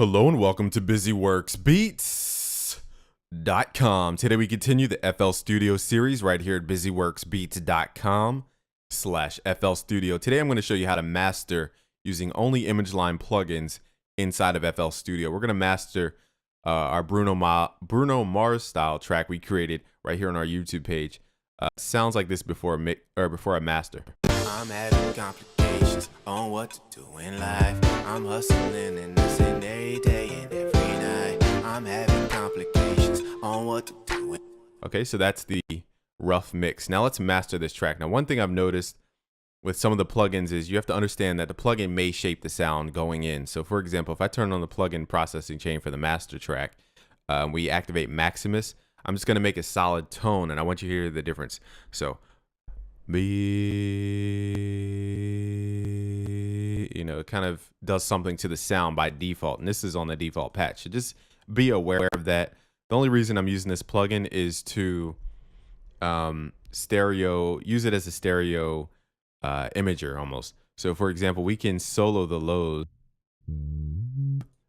Hello and welcome to busyworksbeats.com. Today we continue the FL Studio series right here at busyworksbeats.com/FL Studio. Today I'm going to show you how to master using only image line plugins inside of FL Studio. We're going to master our Bruno Mars style track we created right here on our YouTube page. Sounds like this before I master. I'm having complications on what to do in life. I'm hustling and missing every day and every night. I'm having complications on what to do. Okay, so that's the rough mix. Now let's master this track. Now, one thing I've noticed with some of the plugins is you have to understand that the plugin may shape the sound going in. So for example, if I turn on the plugin processing chain for the master track, we activate Maximus. I'm just gonna make a solid tone and I want you to hear the difference. So, it kind of does something to the sound by default, and this is on the default patch. So just be aware of that. The only reason I'm using this plugin is to use it as a stereo imager almost. So for example, we can solo the lows,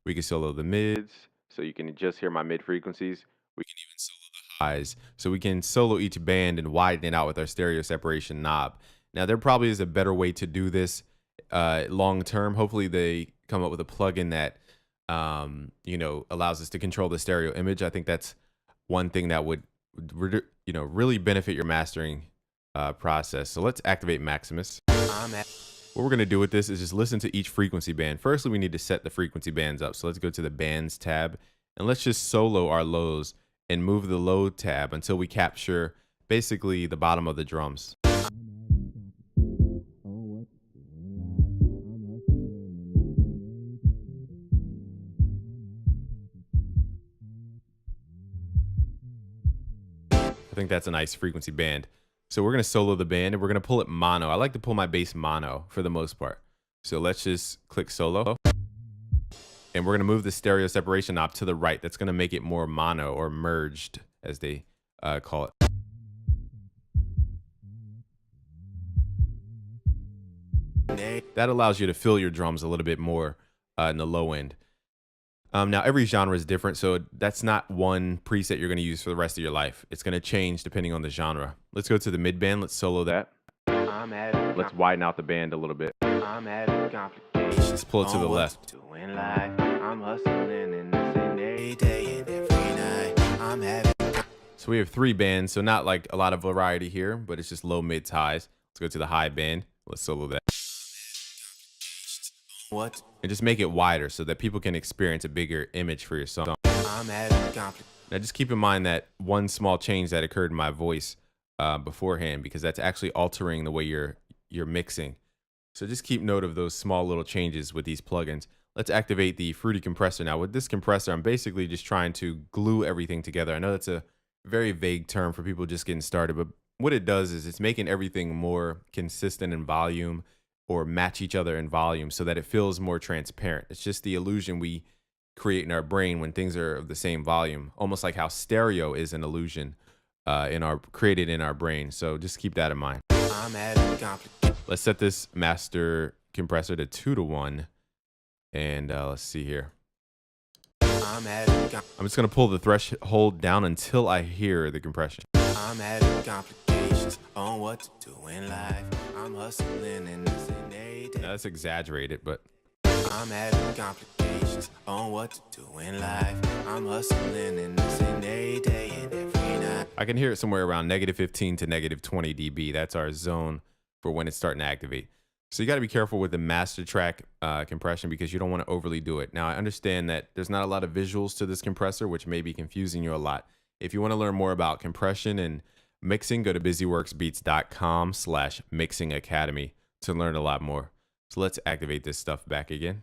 we can solo the mids, so you can just hear my mid frequencies. We can even solo the highs, so we can solo each band and widen it out with our stereo separation knob. Now there probably is a better way to do this long term. Hopefully they come up with a plugin that allows us to control the stereo image. I think that's one thing that would really benefit your mastering process. So let's activate Maximus. What we're going to do with this is just listen to each frequency band. Firstly, we need to set the frequency bands up. So let's go to the bands tab and let's just solo our lows and move the low tab until we capture basically the bottom of the drums. I think that's a nice frequency band. So we're going to solo the band and we're going to pull it mono. I like to pull my bass mono for the most part. So let's just click solo. And we're going to move the stereo separation knob to the right. That's going to make it more mono or merged, as they call it. That allows you to fill your drums a little bit more in the low end. Now, every genre is different, so that's not one preset you're going to use for the rest of your life. It's going to change depending on the genre. Let's go to the mid band. Let's solo that. Let's widen out the band a little bit. Let's pull it to the left. So we have three bands, so not like a lot of variety here, but it's just low, mids, highs. Let's go to the high band. Let's solo that. And just make it wider so that people can experience a bigger image for your song. Now just keep in mind that one small change that occurred in my voice beforehand, because that's actually altering the way you're mixing. So just keep note of those small little changes with these plugins. Let's activate the Fruity compressor. Now with this compressor, I'm basically just trying to glue everything together. I know that's a very vague term for people just getting started, but what it does is it's making everything more consistent in volume or match each other in volume so that it feels more transparent. It's just the illusion we create in our brain when things are of the same volume, almost like how stereo is an illusion created in our brain. So just keep that in mind. Let's set this master compressor to 2:1. And let's see here. I'm just going to pull the threshold down until I hear the compression. I'm having complications on what to do in life. I'm hustling and missing every day. Now that's exaggerated, but I'm having complications on what to do in life. I'm hustling and missing every day and every night. I can hear it somewhere around -15 to -20 dB. That's our zone for when it's starting to activate. So you got to be careful with the master track compression because you don't want to overly do it. Now I understand that there's not a lot of visuals to this compressor, which may be confusing you a lot. If you want to learn more about compression and mixing, go to busyworksbeats.com/mixing academy to learn a lot more. So let's activate this stuff back again.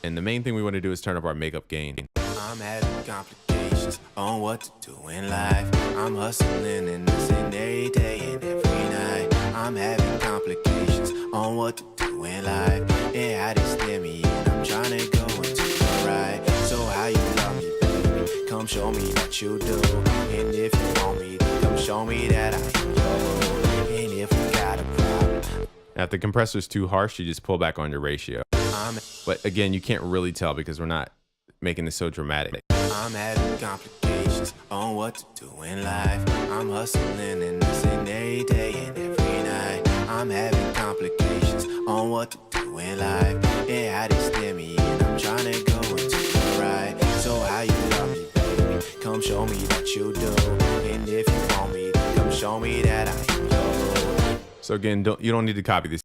And the main thing we want to do is turn up our makeup gain. I'm having complications on what to do in life. I'm hustling and missing every day and every night. I'm having complications on what to do in life. Yeah, I just steer me and I'm trying to go into the right. So how you love me, baby? Come show me that you do. And if you want me, come show me that I am your. And if we got a problem, Now, if the compressor is too harsh, you just pull back on your ratio. But again, you can't really tell because we're not making this so dramatic. I'm having complications on what to do in life. I'm hustling and missing every day and every night. I'm having complications on what to do in life. And how they steer me in, I'm trying to go into the right. So how you love me, baby? Come show me that you do. And if you want me, come show me that I am yours. So again, you don't need to copy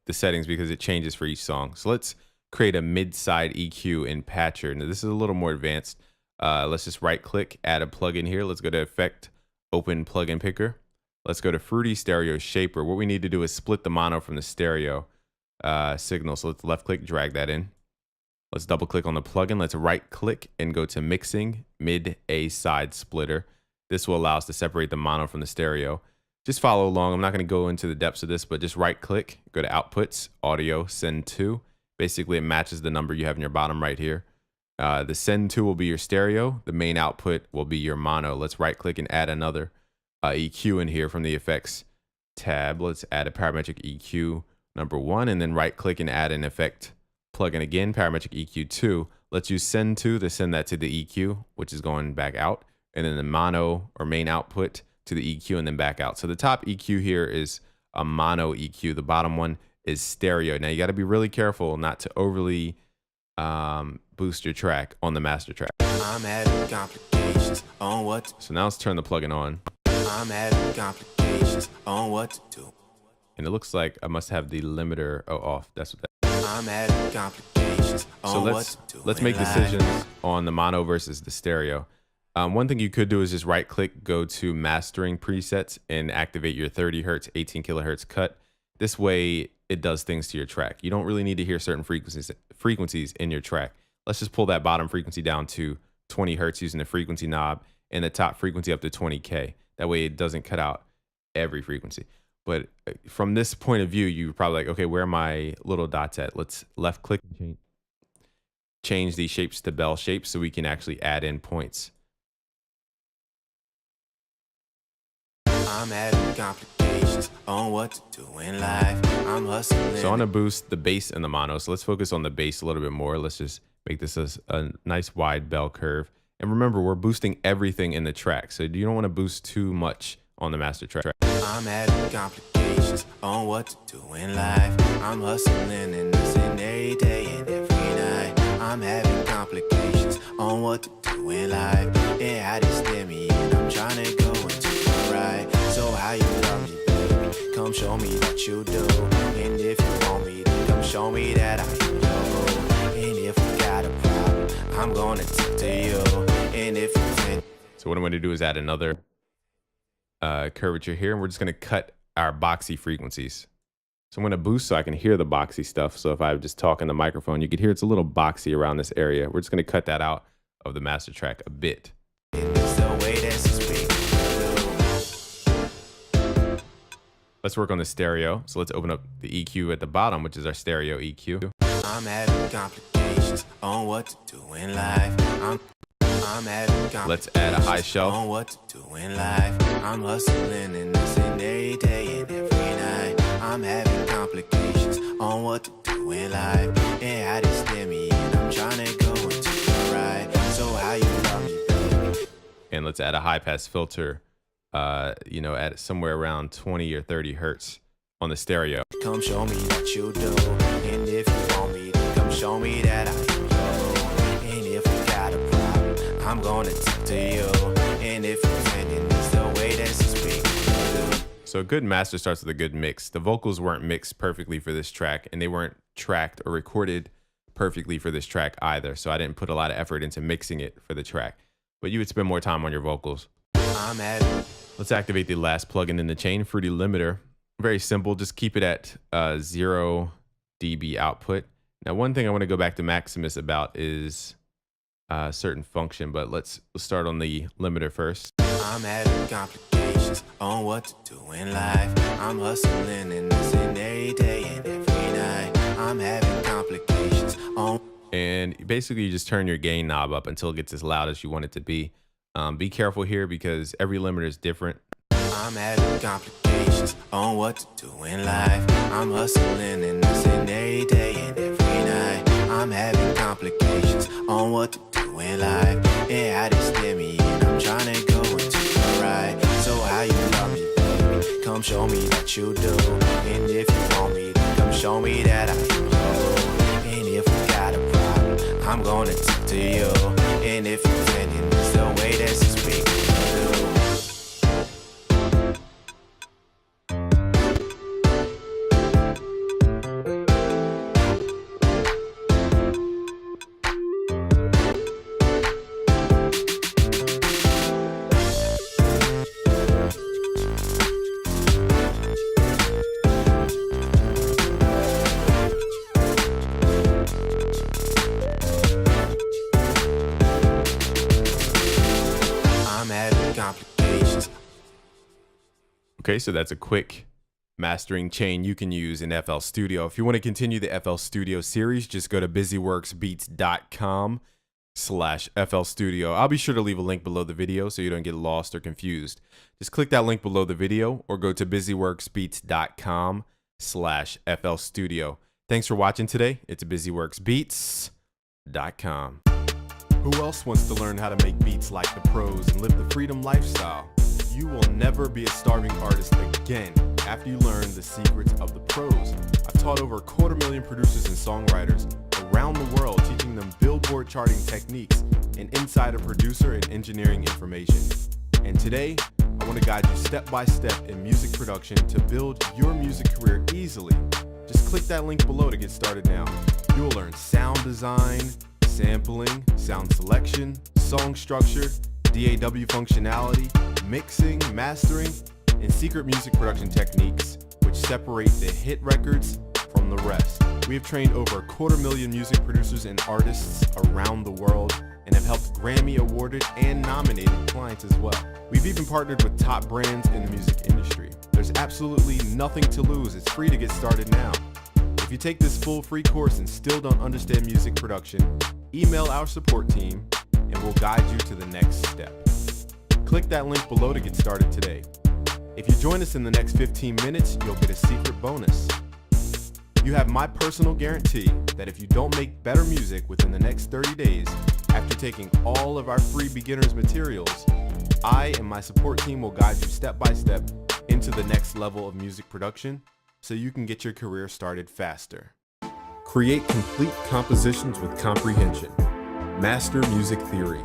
the settings because it changes for each song. So let's create a mid-side EQ in Patcher. Now this is a little more advanced. Let's just right click, add a plugin here. Let's go to Effect, Open Plugin Picker. Let's go to Fruity Stereo Shaper. What we need to do is split the mono from the stereo signal. So let's left click, drag that in. Let's double click on the plugin. Let's right click and go to Mixing, Mid A Side Splitter. This will allow us to separate the mono from the stereo. Just follow along. I'm not going to go into the depths of this, but just right click, go to Outputs, Audio, Send To. Basically, it matches the number you have in your bottom right here. The Send To will be your stereo. The main output will be your mono. Let's right click and add another EQ in here from the Effects tab. Let's add a parametric EQ number 1, and then right click and add an effect plugin again, parametric EQ 2. Let's use Send To send that to the EQ, which is going back out, and then the mono or main output to the EQ and then back out. So the top EQ here is a mono EQ. The bottom one is stereo. Now you got to be really careful not to overly boost your track on the master track. I'm having complications on what to do. So now let's turn the plugin on. I'm having complications on what to do. And it looks like I must have the limiter off. That's what that. I'm having complications on So what to do. let's make decisions on the mono versus the stereo. One thing you could do is just right click, go to mastering presets and activate your 30 hertz, 18 kilohertz cut. This way it does things to your track. You don't really need to hear certain frequencies in your track. Let's just pull that bottom frequency down to 20 hertz using the frequency knob and the top frequency up to 20K. That way it doesn't cut out every frequency. But from this point of view, you're probably like, okay, where are my little dots at? Let's left click and change these shapes to bell shapes so we can actually add in points. I'm having complications on what to do in life. I'm hustling. So I want to boost the bass and the mono. So let's focus on the bass a little bit more. Let's just make this a nice wide bell curve. And remember, we're boosting everything in the track. So you don't want to boost too much on the master track. I'm having complications on what to do in life. I'm hustling and missing every day and every night. I'm having complications on what to do in life. And how they steer me in, I'm trying to go into the right. So how you love me, baby? Come show me that you do. And if you want me, come show me that I am yours. And if we got a problem, I'm gonna talk to you. And if you think. So what I'm going to do is add another curvature here, and we're just going to cut our boxy frequencies. So I'm going to boost so I can hear the boxy stuff. So if I just talk in the microphone, you can hear it's a little boxy around this area. We're just going to cut that out of the master track a bit. Let's work on the stereo. So let's open up the EQ at the bottom, which is our stereo EQ. I'm having complications on what to do in life. I'm having Let's add a high shelf. On what to do in life. I'm hustling and missing every day and every night. I'm having complications on what to do in life. And how they steer me in, I'm trying to go into the right. So how you love me, baby? And let's add a high pass filter, at somewhere around 20 or 30 hertz on the stereo. Come show me that you do. And if you want me, come show me that I am yours. And if we got a problem, I'm gonna talk to you. And if you're offending, it's the way that you speak. So a good master starts with a good mix. The vocals weren't mixed perfectly for this track, and they weren't tracked or recorded perfectly for this track either. So I didn't put a lot of effort into mixing it for the track. But you would spend more time on your vocals. Let's activate the last plugin in the chain, Fruity Limiter. Very simple, just keep it at 0 dB output. Now, one thing I want to go back to Maximus about is a certain function, but let's start on the limiter first. I'm having complications on what to do in life. I'm hustling and missing every day and every night. I'm having complications on. And basically, you just turn your gain knob up until it gets as loud as you want it to be. Be careful here because every limiter is different. I'm having complications on what to do in life. I'm hustling and hustling every day and every night. I'm having complications on what to do in life. Yeah, I just steer me and I'm trying to go into the ride. So how you love me, baby? Come show me that you do. And if you want me, then come show me that I can blow. And if we got a problem, I'm gonna talk to you. And if you're offending, it's the way this is we can do. Complications. Okay, so that's a quick mastering chain you can use in FL Studio. If you want to continue the FL Studio series, just go to busyworksbeats.com/FL Studio. I'll be sure to leave a link below the video so you don't get lost or confused. Just click that link below the video or go to busyworksbeats.com/FL Studio. Thanks for watching today. It's busyworksbeats.com. Who else wants to learn how to make beats like the pros and live the freedom lifestyle? You will never be a starving artist again after you learn the secrets of the pros. I've taught over 250,000 producers and songwriters around the world, teaching them Billboard charting techniques and insider producer and engineering information. And today, I want to guide you step by step in music production to build your music career easily. Just click that link below to get started now. You will learn sound design, sampling, sound selection, song structure, DAW functionality, mixing, mastering, and secret music production techniques which separate the hit records from the rest. We have trained over 250,000 music producers and artists around the world and have helped Grammy awarded and nominated clients as well. We've even partnered with top brands in the music industry. There's absolutely nothing to lose. It's free to get started now. If you take this full free course and still don't understand music production, email our support team and we'll guide you to the next step. Click that link below to get started today. If you join us in the next 15 minutes, you'll get a secret bonus. You have my personal guarantee that if you don't make better music within the next 30 days, after taking all of our free beginners materials, I and my support team will guide you step by step into the next level of music production so you can get your career started faster. Create complete compositions with comprehension. Master music theory.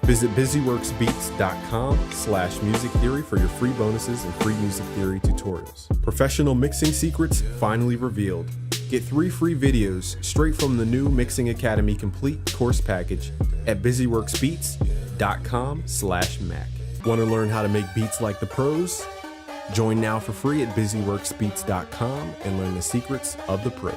Visit busyworksbeats.com/music theory for your free bonuses and free music theory tutorials. Professional mixing secrets finally revealed. Get 3 free videos straight from the new Mixing Academy complete course package at busyworksbeats.com/Mac. Want to learn how to make beats like the pros? Join now for free at busyworksbeats.com and learn the secrets of the pros.